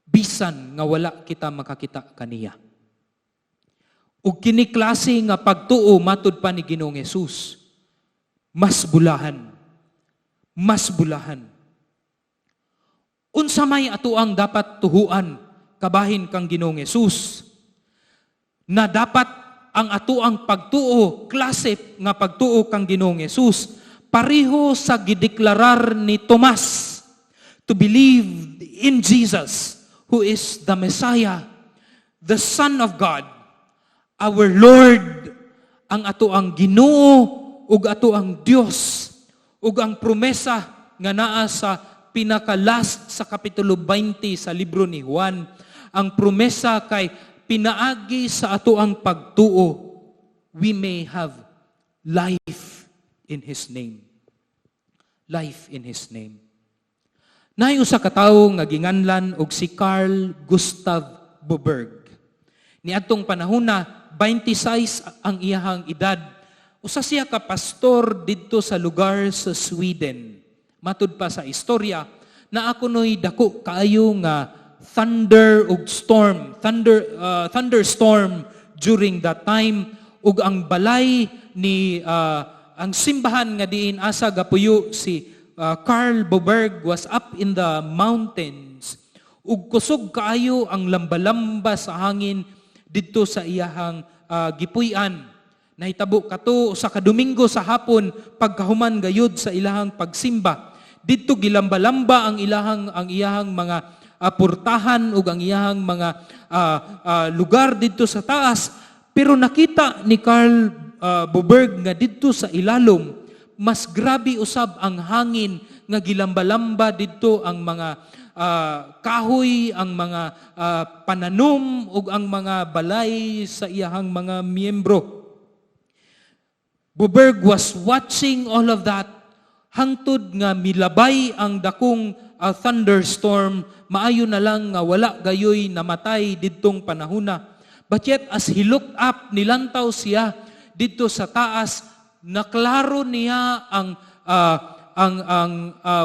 bisan nga wala kita makakita kaniya. ug kini klase nga pagtuo matud pa ni Ginoong Hesus, mas bulahan. Mas bulahan. Unsa may atuang dapat tuhuan kabahin kang Ginoong Hesus, na dapat ang atuang pagtuo, klase nga pagtuo kang Ginoong Hesus, pareho sa gideklarar ni Tomas, to believe in Jesus, who is the Messiah, the Son of God, our Lord, ang atuang Ginoo ug atuang Dios, ug ang promesa nga naa sa pinaka-last sa kapitulo 20 sa libro ni Juan, ang promesa kay pinaagi sa atuang pagtuo, we may have life in His name. Life in His name. Naay usa ka tawo nga ginganlan og si Carl Gustav Boberg. Niadtong panahona, 26 ang iyahang edad. Usa siya ka pastor didto sa lugar sa Sweden. Matud pa sa istorya na ako noy dako kaayo nga thunderstorm during that time, ug ang balay ni ang simbahan nga diin asa gapuyo si Carl Boberg was up in the mountains, ug kusog kaayo ang lamba-lamba sa hangin didto sa iyahang gipuy-an. Nahitabo kato sa kadomingo sa hapon pagkahuman gayud sa ilahang pagsimba. Didto gilamba-lamba ang iyahang mga purtahan ug ang iyahang mga lugar didto sa taas. Pero nakita ni Carl Boberg nga didto sa ilalom, mas grabe usab ang hangin nga gilamba-lamba didto ang mga kahoy, ang mga pananom ug ang mga balay sa iyahang mga miyembro. Boberg was watching all of that hangtod nga milabay ang dakong thunderstorm, maayo na lang nga wala gayoy namatay didtong panahona. But yet as he looked up, nilantaw siya didto sa taas, naklaro niya ang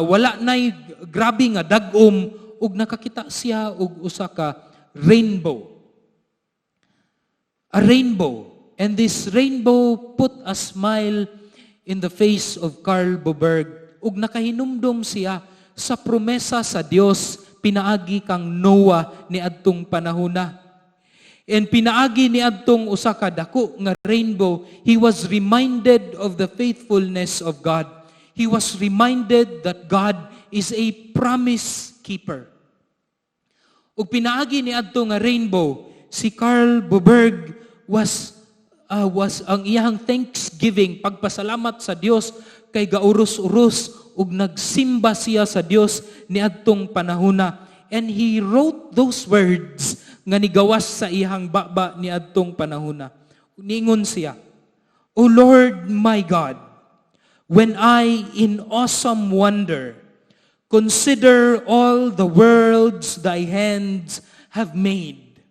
wala nay grabe nga dagom, ug nakakita siya og usa ka rainbow. A rainbow. And this rainbow put a smile in the face of Carl Boberg. Ug nakahinumdom siya sa promesa sa Dios pinaagi kang Noah ni adtong panahona. And pinaagi ni adtong usa ka dako nga rainbow, he was reminded of the faithfulness of God. He was reminded that God is a promise keeper. Ug pinaagi ni adto nga rainbow, si Carl Boberg was ang iyang thanksgiving, pagpasalamat sa Dios kay gauros-uros ug nagsimba siya sa Dios niadtong panahona. And he wrote those words nga nigawas sa iyang baba niadtong panahona. Ningon siya, O Lord my God, when I in awesome wonder consider all the worlds thy hands have made,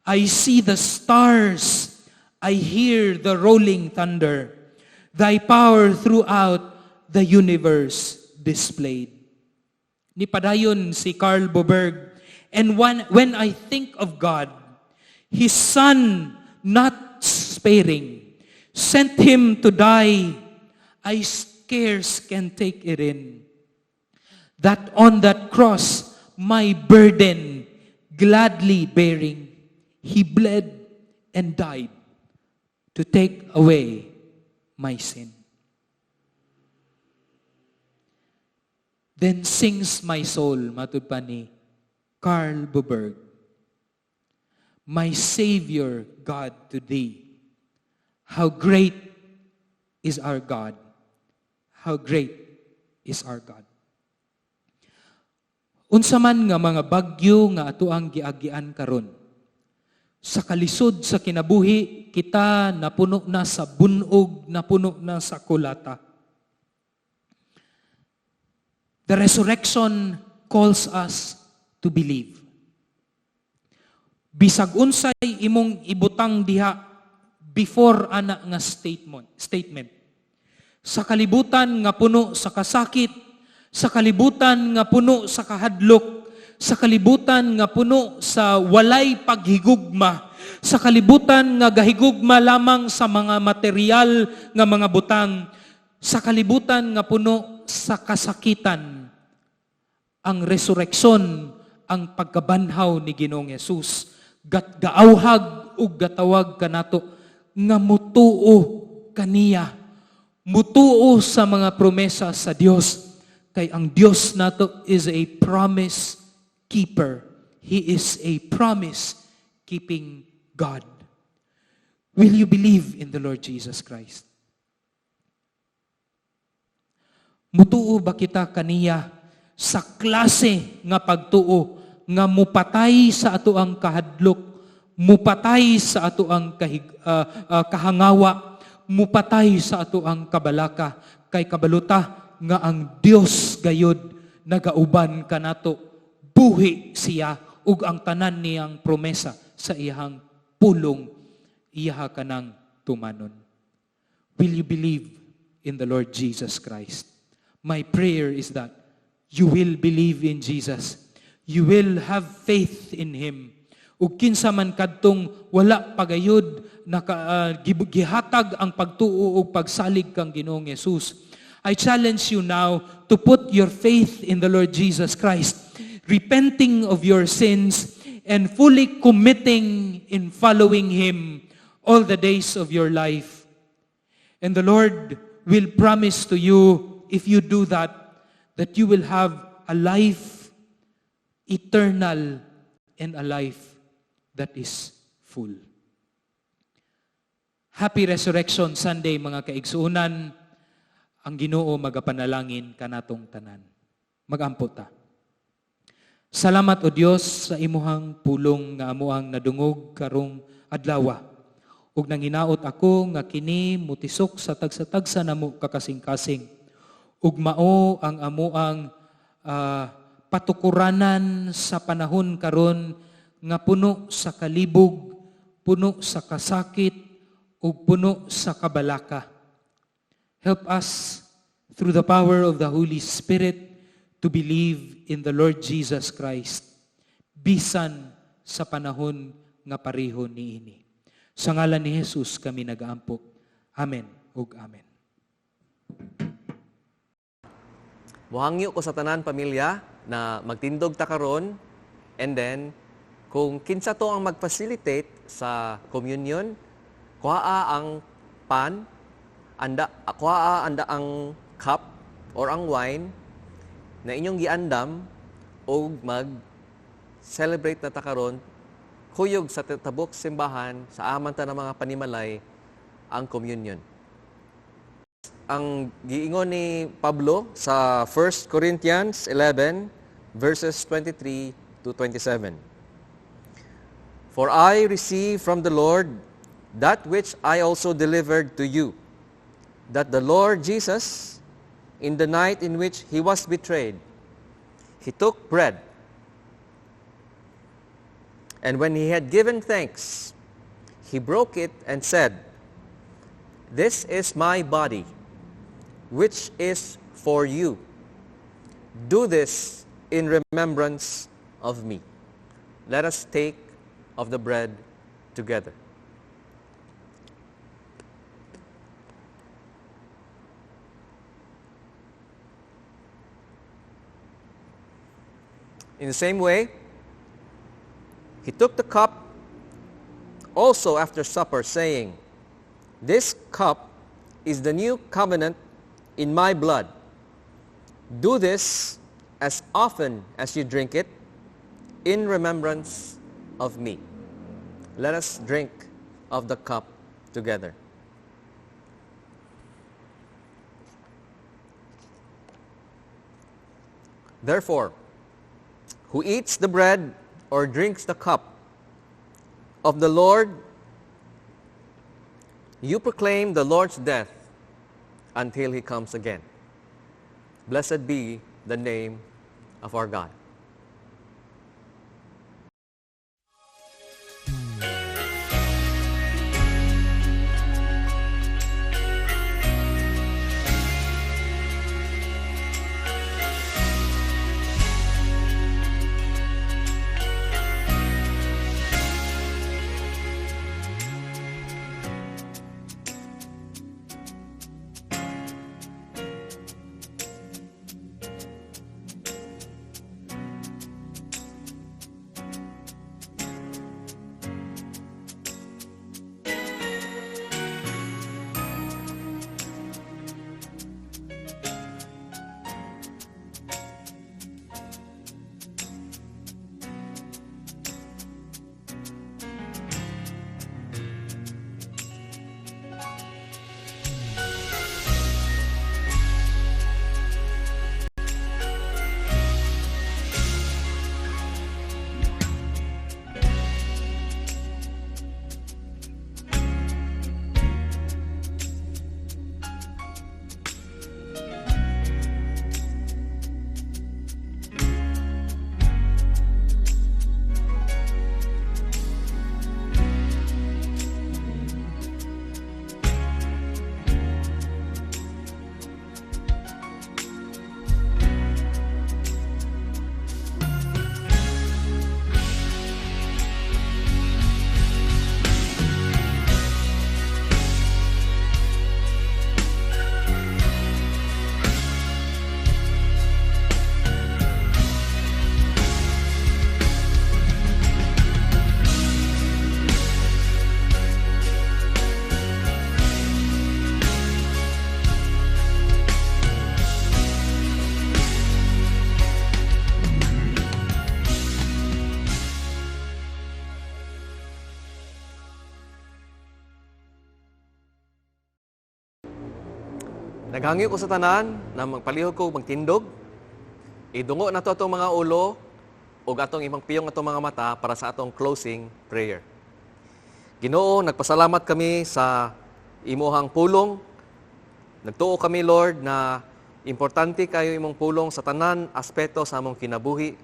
I see the stars, I hear the rolling thunder, thy power throughout the universe displayed. Nipadayon si Carl Boberg, and when I think of God, His Son, not sparing, sent Him to die, I scarce can take it in. That on that cross, my burden gladly bearing, He bled and died to take away my sin. Then sings my soul, matud pa ni Carl Boberg, my Savior God to Thee, how great is our God, how great is our God. Unsa man nga mga bagyo nga atuang giagian karon, sa kalisod sa kinabuhi, kita napuno na sa bunog, napuno na sa kulata. The resurrection calls us to believe. Bisag unsay imong ibutang diha before ana nga statement. Sa kalibutan nga puno sa kasakit, sa kalibutan nga puno sa kahadlok, sa kalibutan nga puno sa walay paghigugma, Sa kalibutan nga gahigugma lamang sa mga material nga mga butang, sa kalibutan nga puno sa kasakitan, ang resurreksyon, ang pagkabanhaw ni Ginoong Hesus, gaawhag ug gatawag kanato nga mutuo kaniya, mutuo sa mga promesa sa Dios, kay ang Dios nato is a promise keeper. He is a promise keeping God. Will you believe in the Lord Jesus Christ? Mutuo ba kita kaniya sa klase nga pagtuo nga mupatay sa ato ang kahadlok, mupatay sa ato ang kahangawa, mupatay sa ato ang kabalaka, kay kabaluta nga ang Dios gayod nagauban kanato, buhi siya ug ang tanan niyang promesa sa iyang pulong iyaha kanang tumanon. Will you believe in the Lord Jesus Christ? My prayer is that you will believe in Jesus. You will have faith in Him. Ug kinsa man kadtong wala pagayod gihatag ang pagtuo ug pagsalig kang Ginoong Hesus, I challenge you now to put your faith in the Lord Jesus Christ, repenting of your sins and fully committing in following Him all the days of your life. And the Lord will promise to you, if you do that you will have a life eternal and a life that is full. Happy Resurrection Sunday mga kaigsuunan. Ang Ginoo magapanalangin kanatong tanan. Magampo ta. Salamat o Dios sa imuhang pulong nga amuang nadungog karong adlaw. Ug nanginaot ako nga kini mutisok sa tagsa-tagsa namo kakasing-kasing. Ug mao ang amuang patukuranan sa panahon karon nga puno sa kalibog, puno sa kasakit, ug puno sa kabalaka. Help us through the power of the Holy Spirit to believe in the Lord Jesus Christ, bisan sa panahon nga pareho niini. Sa ngalan ni Jesus kami nagaampo. Amen ug amen. Muhangyo ko sa tanan pamilya na magtindog ta karon, and then kung kinsa to ang mag-facilitate sa communion, kuhaa ang pan, kuhaa ang cup or ang wine na inyong giandam o mag-celebrate na ta karon, kuyog sa tabok simbahan sa aman ta ng mga panimalay ang communion. Ang giingon ni Pablo sa 1 Corinthians 11 verses 23 to 27. For I received from the Lord that which I also delivered to you, that the Lord Jesus, in the night in which He was betrayed, He took bread, and when He had given thanks, He broke it and said, "This is my body, which is for you. Do this in remembrance of me." Let us take of the bread together. In the same way, He took the cup also after supper, saying, "This cup is the new covenant in my blood. Do this as often as you drink it in remembrance of me." Let us drink of the cup together. Therefore, who eats the bread or drinks the cup of the Lord, you proclaim the Lord's death until He comes again. Blessed be the name of our God. Naghangyo ko sa tanan na magpalihog ko magtindog. Idungo na to atong mga ulo o atong imang piyong atong mga mata para sa atong closing prayer. Ginoo, nagpasalamat kami sa imuhang pulong. Nagtuo kami, Lord, na importante kayo imong pulong sa tanan aspeto sa among kinabuhi.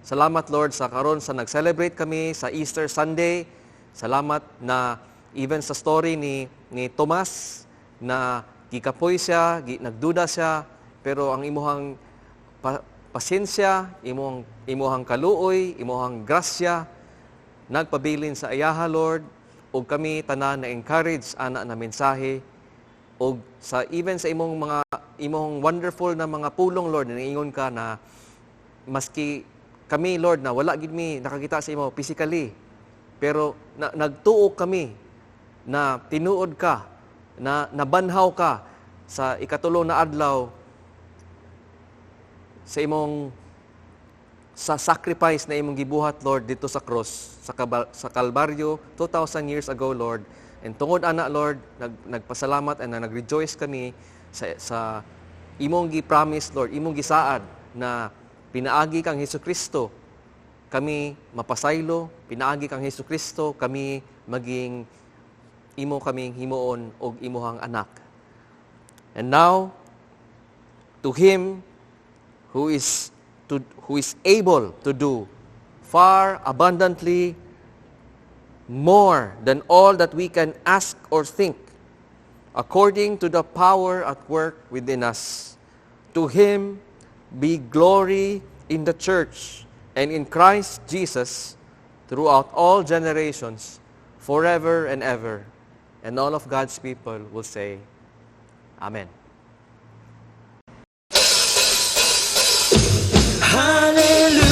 Salamat, Lord, sa karon sa nag-celebrate kami sa Easter Sunday. Salamat na even sa story ni Tomas na gikapoy siya, nagduda siya, pero ang imuhang pasensya, imuhang kaluoy, imuhang grasya, nagpabilin sa ayaha, Lord, ug kami tanan na encourage ana na mensahe, ug sa even sa imong wonderful na mga pulong, Lord, na ingon ka na maski kami, Lord, na wala gid mi nakakita sa imo physically, pero nagtuo kami na tinuod ka, na nabanhaw ka sa ikatulo na adlaw sa sacrifice na imong gibuhat, Lord, dito sa cross, sa Kalbaryo 2,000 years ago, Lord. And tungod ana, Lord, nagpasalamat and nag-rejoice kami sa imong gi-promise, Lord, imong gisaad na pinaagi kang Hesukristo kami mapasaylo, pinaagi kang Hesukristo kami maging imo kaming himuon og imuhang anak. And now, to Him who is able to do far abundantly more than all that we can ask or think, according to the power at work within us. To Him be glory in the church and in Christ Jesus throughout all generations, forever and ever. And all of God's people will say, Amen. Hallelujah.